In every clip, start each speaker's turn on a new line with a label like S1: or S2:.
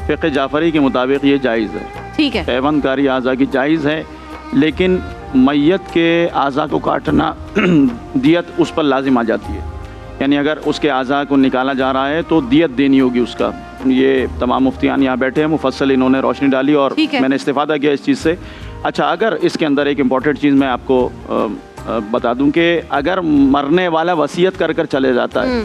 S1: فقہ جعفری کے مطابق یہ جائز ہے.
S2: ٹھیک ہے.
S1: پیوند کاری اعضاء کی جائز ہے، لیکن میت کے اعضاء کو کاٹنا دیت اس پر لازم آ جاتی ہے. یعنی اگر اس کے اعضاء کو نکالا جا رہا ہے تو دیت دینی ہوگی اس کا. یہ تمام مفتیان یہاں بیٹھے ہیں، مفصل انہوں نے روشنی ڈالی اور میں نے استفادہ کیا اس چیز سے. اچھا، اگر اس کے اندر ایک امپورٹنٹ چیز میں آپ کو بتا دوں کہ اگر مرنے والا وصیت کر کر چلے جاتا ہے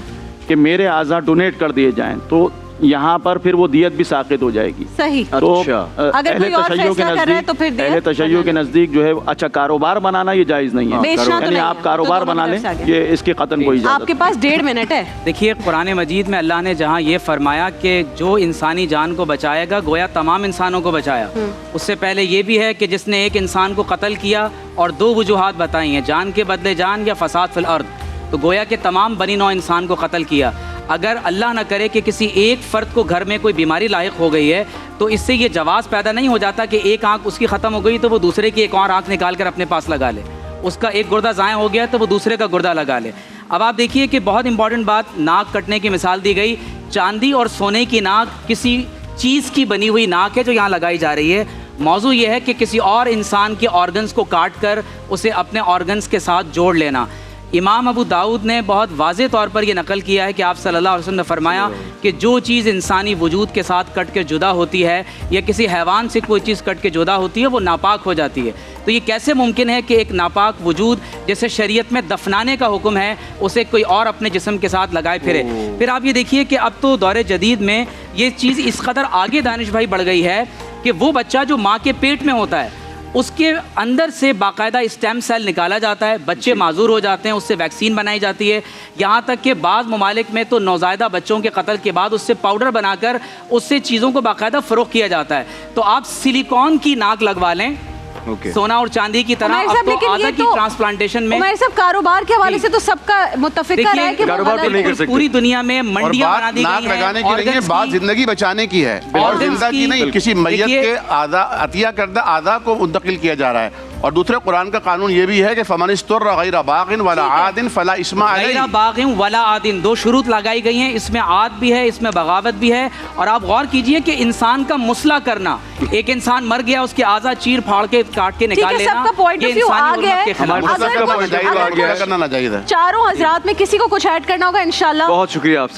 S1: کہ میرے اعضاء ڈونیٹ کر دیے جائیں تو یہاں پر پھر وہ دیت بھی ساقط ہو جائے گی.
S2: صحیح.
S1: تو
S2: اگر کوئی اور فیصلہ کر رہا ہے تو پھر دیت.
S1: اہل تشیع کے نزدیک جو ہے اچھا کاروبار بنانا یہ جائز نہیں ہے. یعنی آپ کاروبار بنا لیں، یہ اس کی قطعاً کوئی اجازت.
S2: آپ کے پاس 1.5 منٹ ہے.
S3: دیکھیے قرآن مجید میں اللہ نے جہاں یہ فرمایا کہ جو انسانی جان کو بچائے گا گویا تمام انسانوں کو بچایا. اس سے پہلے یہ بھی ہے کہ جس نے ایک انسان کو قتل کیا اور 2 وجوہات بتائی ہیں، جان کے بدلے جان یا فساد فی الارض، تو گویا کہ تمام بنی نوع انسان کو قتل کیا. اگر اللہ نہ کرے کہ کسی ایک فرد کو گھر میں کوئی بیماری لاحق ہو گئی ہے تو اس سے یہ جواز پیدا نہیں ہو جاتا کہ ایک آنکھ اس کی ختم ہو گئی تو وہ دوسرے کی ایک اور آنکھ نکال کر اپنے پاس لگا لے. اس کا ایک گردہ ضائع ہو گیا تو وہ دوسرے کا گردہ لگا لے. اب آپ دیکھیے کہ بہت امپورٹنٹ بات، ناک کٹنے کی مثال دی گئی. چاندی اور سونے کی ناک کسی چیز کی بنی ہوئی ناک ہے جو یہاں لگائی جا رہی ہے. موضوع یہ ہے کہ کسی اور انسان کے آرگنز کو کاٹ کر اسے اپنے آرگنز کے ساتھ جوڑ لینا. امام ابو داؤد نے بہت واضح طور پر یہ نقل کیا ہے کہ آپ صلی اللہ علیہ وسلم نے فرمایا کہ جو چیز انسانی وجود کے ساتھ کٹ کے جدا ہوتی ہے یا کسی حیوان سے کوئی چیز کٹ کے جدا ہوتی ہے وہ ناپاک ہو جاتی ہے. تو یہ کیسے ممکن ہے کہ ایک ناپاک وجود جیسے شریعت میں دفنانے کا حکم ہے اسے کوئی اور اپنے جسم کے ساتھ لگائے پھرے؟ پھر آپ یہ دیکھیے کہ اب تو دور جدید میں یہ چیز اس قدر آگے دانش بھائی بڑھ گئی ہے کہ وہ بچہ جو ماں کے پیٹ میں ہوتا ہے اس کے اندر سے باقاعدہ اسٹیم سیل نکالا جاتا ہے. بچے معذور ہو جاتے ہیں، اس سے ویکسین بنائی جاتی ہے. یہاں تک کہ بعض ممالک میں تو نوزائیدہ بچوں کے قتل کے بعد اس سے پاؤڈر بنا کر اس سے چیزوں کو باقاعدہ فروخت کیا جاتا ہے. تو آپ سلیکون کی ناک لگوا لیں سونا اور چاندی کی طرح. اب تو اعضاء کی ٹرانسپلانٹیشن میں
S2: عمر صاحب کاروبار کے حوالے سے تو سب کا متفق ہے کہ
S4: کاروبار تو نہیں کر سکتے.
S3: پوری دنیا میں منڈیاں بنا دی گئی ہیں.
S5: لگانے کی نہیں ہے، بات زندگی بچانے کی ہے اور زندہ کی نہیں. کسی میت کے عطیہ کردہ اعضاء کو منتقل کیا جا رہا ہے. اور دوسرے قرآن کا قانون یہ بھی ہے کہ فمن اضطر غیر باغ ولا عاد فلا اثم علیہ.
S3: غیر باغ ولا عاد، 2 شروط لگائی گئی ہیں. اس میں عاد بھی ہے، اس میں بغاوت بھی ہے. اور آپ غور کیجئے کہ انسان کا مصلح کرنا، ایک انسان مر گیا اس کے اعضاء چیر پھاڑ کے کاٹ کے نکال لینا،
S2: سب کا پوائنٹ آف ویو آ گیا ہے.
S5: کرنا ناجائز ہے.
S2: چاروں حضرات میں کسی کو کچھ ایڈ کرنا ہوگا انشاءاللہ.
S4: بہت شکریہ آپ سے.